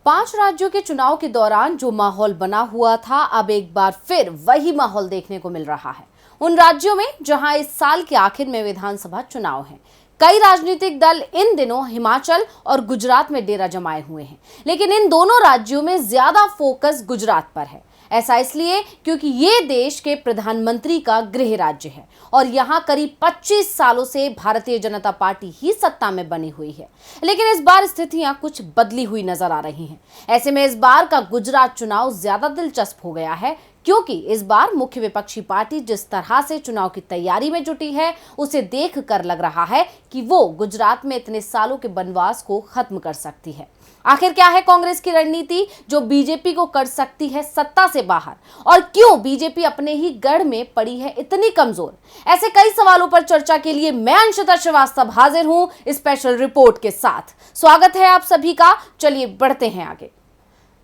5 राज्यों के चुनाव के दौरान जो माहौल बना हुआ था, अब एक बार फिर वही माहौल देखने को मिल रहा है। उन राज्यों में जहां इस साल के आखिर में विधानसभा चुनाव हैं, कई राजनीतिक दल इन दिनों हिमाचल और गुजरात में डेरा जमाए हुए हैं। लेकिन इन दोनों राज्यों में ज्यादा फोकस गुजरात पर है। ऐसा इसलिए क्योंकि ये देश के प्रधानमंत्री का गृह राज्य है और यहाँ करीब 25 सालों से भारतीय जनता पार्टी ही सत्ता में बनी हुई है। लेकिन इस बार स्थितियां कुछ बदली हुई नजर आ रही हैं। ऐसे में इस बार का गुजरात चुनाव ज्यादा दिलचस्प हो गया है, क्योंकि इस बार मुख्य विपक्षी पार्टी जिस तरह से चुनाव की तैयारी में जुटी है, उसे देखकर लग रहा है कि वो गुजरात में इतने सालों के बनवास को खत्म कर सकती है। आखिर क्या है कांग्रेस की रणनीति जो बीजेपी को कर सकती है सत्ता से बाहर, और क्यों बीजेपी अपने ही गढ़ में पड़ी है इतनी कमजोर? ऐसे कई सवालों पर चर्चा के लिए मैं अंशिता श्रीवास्तव हाजिर हूं स्पेशल रिपोर्ट के साथ। स्वागत है आप सभी का। चलिए बढ़ते हैं आगे।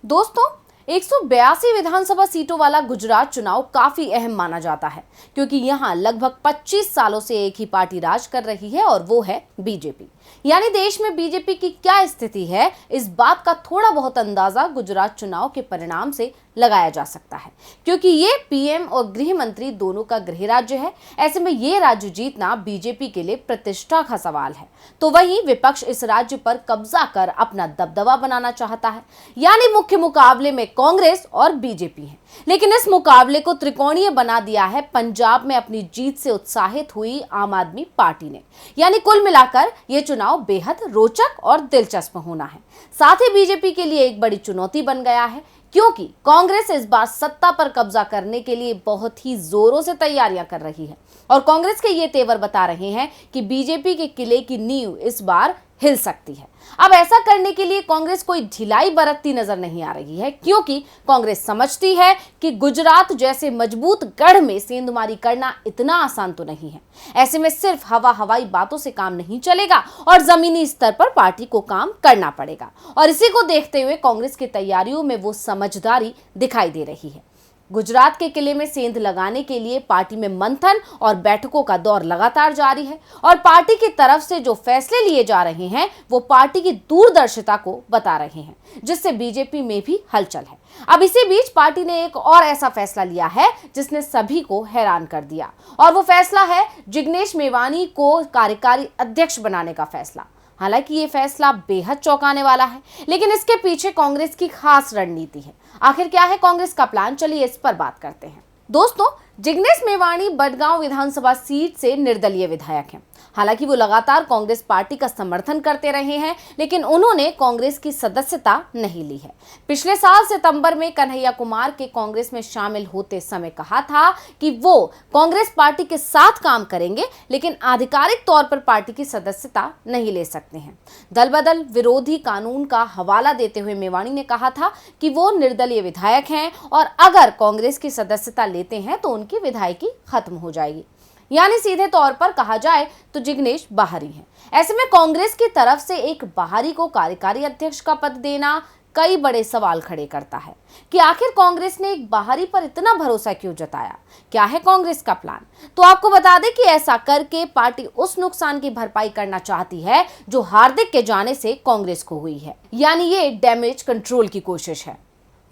दोस्तों, 182 विधानसभा सीटों वाला गुजरात चुनाव काफी अहम माना जाता है, क्योंकि यहां लगभग 25 सालों से एक ही पार्टी राज कर रही है और वो है बीजेपी। यानी देश में बीजेपी की क्या स्थिति है, इस बात का थोड़ा बहुत अंदाजा गुजरात चुनाव के परिणाम से लगाया जा सकता है, क्योंकि ये पीएम और गृह मंत्री दोनों का गृह राज्य है। ऐसे में ये राज्य जीतना बीजेपी के लिए प्रतिष्ठा का सवाल है। तो वहीं विपक्ष इस राज्य पर कब्जा कर अपना दबदबा बनाना चाहता है। यानी मुख्य मुकाबले में कांग्रेस और बीजेपी है। लेकिन इस मुकाबले को त्रिकोणीय बना दिया है पंजाब में अपनी जीत से उत्साहित हुई आम आदमी पार्टी ने। यानी कुल मिलाकर ये चुनाव बेहद रोचक और दिलचस्प होना है। साथ ही बीजेपी के लिए एक बड़ी चुनौती बन गया है, क्योंकि कांग्रेस इस बार सत्ता पर कब्जा करने के लिए बहुत ही जोरों से तैयारियां कर रही है और कांग्रेस के ये तेवर बता रहे हैं कि बीजेपी के किले की नींव इस बार हिल सकती है। अब ऐसा करने के लिए कांग्रेस कोई ढिलाई बरतती नजर नहीं आ रही है, क्योंकि कांग्रेस समझती है कि गुजरात जैसे मजबूत गढ़ में सेंधमारी करना इतना आसान तो नहीं है। ऐसे में सिर्फ हवाई बातों से काम नहीं चलेगा और जमीनी स्तर पर पार्टी को काम करना पड़ेगा। और इसी को देखते हुए कांग्रेस की तैयारियों में वो समझदारी दिखाई दे रही है। गुजरात के किले में सेंध लगाने के लिए पार्टी में मंथन और बैठकों का दौर लगातार जारी है और पार्टी की तरफ से जो फैसले लिए जा रहे हैं वो पार्टी की दूरदर्शिता को बता रहे हैं, जिससे बीजेपी में भी हलचल है। अब इसी बीच पार्टी ने एक और ऐसा फैसला लिया है जिसने सभी को हैरान कर दिया, और वो फैसला है जिग्नेश मेवानी को कार्यकारी अध्यक्ष बनाने का फैसला। हालांकि ये फैसला बेहद चौंकाने वाला है, लेकिन इसके पीछे कांग्रेस की खास रणनीति है। आखिर क्या है कांग्रेस का प्लान, चलिए इस पर बात करते हैं। दोस्तों, जिग्नेश मेवानी बडगांव विधानसभा सीट से निर्दलीय विधायक हैं। हालांकि वो लगातार कांग्रेस पार्टी का समर्थन करते रहे हैं, लेकिन उन्होंने कांग्रेस की सदस्यता नहीं ली है। पिछले साल सितंबर में कन्हैया कुमार के कांग्रेस में शामिल होते समय कहा था कि वो कांग्रेस पार्टी के साथ काम करेंगे, लेकिन आधिकारिक तौर पर पार्टी की सदस्यता नहीं ले सकते हैं। दल बदल विरोधी कानून का हवाला देते हुए मेवानी ने कहा था कि वो निर्दलीय विधायक हैं और अगर कांग्रेस की सदस्यता लेते हैं तो उनकी विधायकी खत्म हो जाएगी। यानी सीधे तौर पर कहा जाए तो जिग्नेश बाहरी हैं। ऐसे में कांग्रेस की तरफ से एक बाहरी को कार्यकारी अध्यक्ष का पद देना कई बड़े सवाल खड़े करता है कि आखिर कांग्रेस ने एक बाहरी पर इतना भरोसा क्यों जताया। क्या है कांग्रेस का प्लान? तो आपको बता दें कि ऐसा करके पार्टी उस नुकसान की भरपाई करना चाहती है जो हार्दिक के जाने से कांग्रेस को हुई है। यानी ये डैमेज कंट्रोल की कोशिश है।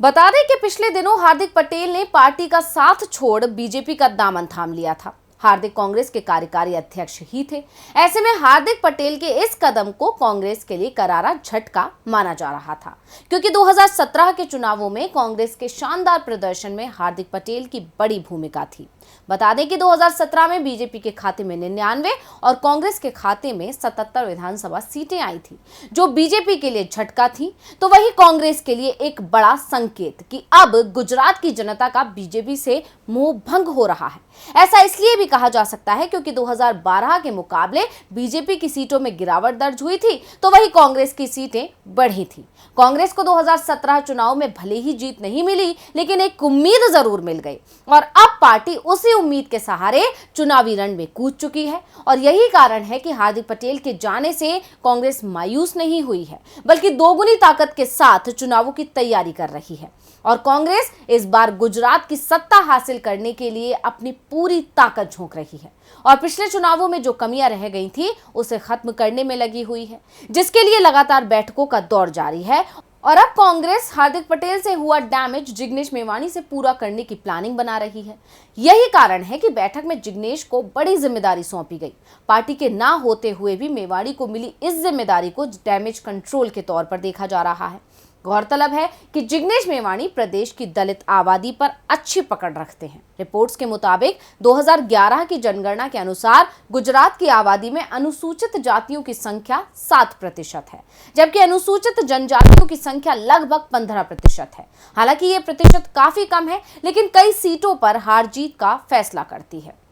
बता दें कि पिछले दिनों हार्दिक पटेल ने पार्टी का साथ छोड़ बीजेपी का दामन थाम लिया था। हार्दिक कांग्रेस के कार्यकारी अध्यक्ष ही थे। ऐसे में हार्दिक पटेल के इस कदम को कांग्रेस के लिए करारा झटका माना जा रहा था, क्योंकि 2017 के चुनावों में कांग्रेस के शानदार प्रदर्शन में हार्दिक पटेल की बड़ी भूमिका थी। बता दें कि 2017 में बीजेपी के खाते में 99 और कांग्रेस के खाते में 77 विधानसभा सीटें आई थी, जो बीजेपी के लिए झटका थी, तो वही कांग्रेस के लिए एक बड़ा संकेत कि अब गुजरात की जनता का बीजेपी से मोह भंग हो रहा है। ऐसा इसलिए भी कहा जा सकता है क्योंकि 2012 के मुकाबले बीजेपी की सीटों में गिरावट दर्ज हुई थी, तो वही कांग्रेस की सीटें बढ़ी थी। कांग्रेस को 2017 चुनाव में भले ही जीत नहीं मिली, लेकिन एक उम्मीद जरूर मिल गई और अब पार्टी उसी उम्मीद के सहारे चुनावी रण में कूद चुकी है। और यही कारण है कि हार्दिक पटेल के जाने से कांग्रेस मायूस नहीं हुई है, बल्कि दोगुनी ताकत के साथ चुनावों की तैयारी कर रही है। और कांग्रेस इस बार गुजरात की सत्ता हासिल करने के लिए अपनी पूरी ताकत झोंक रही है और पिछले चुनावों में जो कमियां रह गई थी उसे खत्म करने में लगी हुई है, जिसके लिए लगातार बैठकों का दौर जारी है और अब कांग्रेस हार्दिक पटेल से हुआ डैमेज जिग्नेश मेवाणी से पूरा करने की प्लानिंग बना रही है। यही कारण है कि बैठक में जिग्नेश को बड़ी जिम्मेदारी सौंपी गई। पार्टी के ना होते हुए भी मेवाणी को मिली इस जिम्मेदारी को डैमेज कंट्रोल के तौर पर देखा जा रहा है। गौरतलब है कि जिग्नेश मेवाणी प्रदेश की दलित आबादी पर अच्छी पकड़ रखते हैं। रिपोर्ट्स के मुताबिक 2011 की जनगणना के अनुसार गुजरात की आबादी में अनुसूचित जातियों की संख्या 7% है, जबकि अनुसूचित जनजातियों की संख्या लगभग 15% है। हालांकि ये प्रतिशत काफी कम है, लेकिन कई सीटों पर हार जीत का फैसला करती है।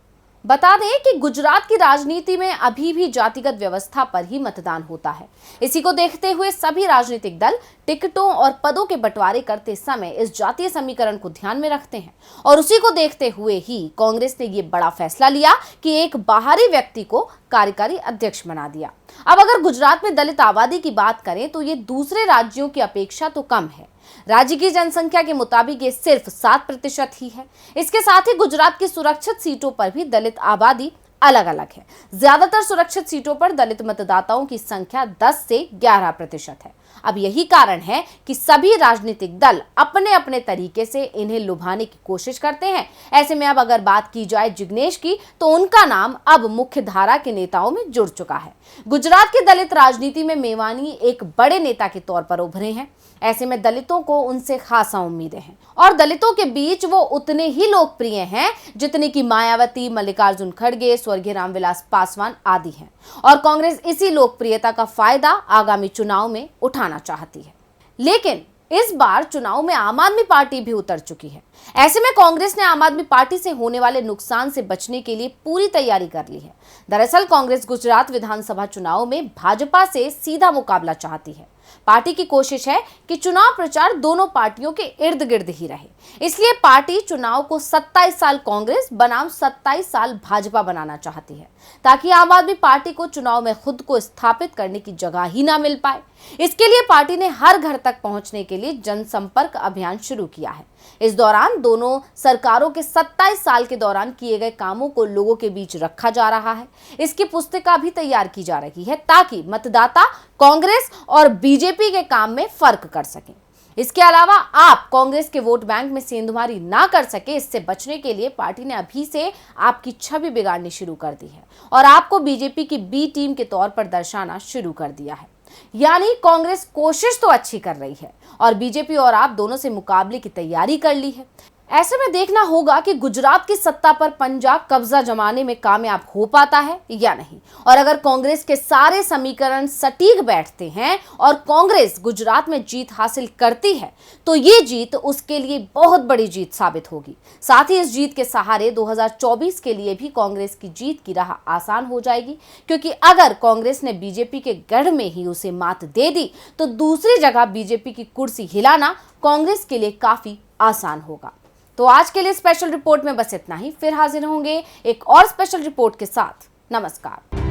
बता दें कि गुजरात की राजनीति में अभी भी जातिगत व्यवस्था पर ही मतदान होता है। इसी को देखते हुए सभी राजनीतिक दल टिकटों और पदों के बंटवारे करते समय इस जातीय समीकरण को ध्यान में रखते हैं और उसी को देखते हुए ही कांग्रेस ने ये बड़ा फैसला लिया कि एक बाहरी व्यक्ति को कार्यकारी अध्यक्ष बना दिया। अब अगर गुजरात में दलित आबादी की बात करें तो ये दूसरे राज्यों की अपेक्षा तो कम है। राज्य की जनसंख्या के मुताबिक ये सिर्फ 7% ही है। इसके साथ ही गुजरात की सुरक्षित सीटों पर भी दलित आबादी अलग अलग है। ज्यादातर सुरक्षित सीटों पर दलित मतदाताओं की संख्या 10 से 11% है। अब यही कारण है कि सभी राजनीतिक दल अपने अपने तरीके से इन्हें लुभाने की कोशिश करते हैं। ऐसे में अब अगर बात की जाए जिग्नेश की, तो उनका नाम अब मुख्य धारा के नेताओं में जुड़ चुका है। गुजरात की दलित राजनीति में मेवाणी एक बड़े नेता के तौर पर उभरे हैं। ऐसे में दलितों को उनसे खासा उम्मीदें हैं और दलितों के बीच वो उतने ही लोकप्रिय हैं जितने की मायावती, मल्लिकार्जुन खड़गे, स्वर्गीय रामविलास पासवान आदि हैं। और कांग्रेस इसी लोकप्रियता का फायदा आगामी चुनाव में उठाना चाहती है। लेकिन इस बार चुनाव में आम आदमी पार्टी भी उतर चुकी है। ऐसे में कांग्रेस ने आम आदमी पार्टी से होने वाले नुकसान से बचने के लिए पूरी तैयारी कर ली है। दरअसल कांग्रेस गुजरात विधानसभा चुनाव में भाजपा से सीधा मुकाबला चाहती है। पार्टी की कोशिश है कि चुनाव प्रचार दोनों पार्टियों के इर्द गिर्द ही रहे। इसलिए पार्टी चुनाव को 27 साल कांग्रेस बनाम 27 साल भाजपा बनाना चाहती है, ताकि आम आदमी पार्टी को चुनाव में खुद को स्थापित करने की जगह ही ना मिल पाए। इसके लिए पार्टी ने हर घर तक पहुंचने के लिए जनसंपर्क अभियान शुरू किया है। इस दौरान दोनों सरकारों के 27 साल के दौरान किए गए कामों को लोगों के बीच रखा जा रहा है। इसकी पुस्तिका भी तैयार की जा रही है ताकि मतदाता कांग्रेस और बीजेपी के काम में फर्क कर सकें। इसके अलावा आप कांग्रेस के वोट बैंक में सेंधमारी ना कर सके, इससे बचने के लिए पार्टी ने अभी से आपकी छवि बिगाड़नी शुरू कर दी है और आपको बीजेपी की बी टीम के तौर पर दर्शाना शुरू कर दिया है। यानी कांग्रेस कोशिश तो अच्छी कर रही है और बीजेपी और आप दोनों से मुकाबले की तैयारी कर ली है। ऐसे में देखना होगा कि गुजरात की सत्ता पर पंजा कब्जा जमाने में कामयाब हो पाता है या नहीं। और अगर कांग्रेस के सारे समीकरण सटीक बैठते हैं और कांग्रेस गुजरात में जीत हासिल करती है, तो ये जीत उसके लिए बहुत बड़ी जीत साबित होगी। साथ ही इस जीत के सहारे 2024 के लिए भी कांग्रेस की जीत की राह आसान हो जाएगी, क्योंकि अगर कांग्रेस ने बीजेपी के गढ़ में ही उसे मात दे दी, तो दूसरी जगह बीजेपी की कुर्सी हिलाना कांग्रेस के लिए काफी आसान होगा। तो आज के लिए स्पेशल रिपोर्ट में बस इतना ही। फिर हाजिर होंगे एक और स्पेशल रिपोर्ट के साथ। नमस्कार।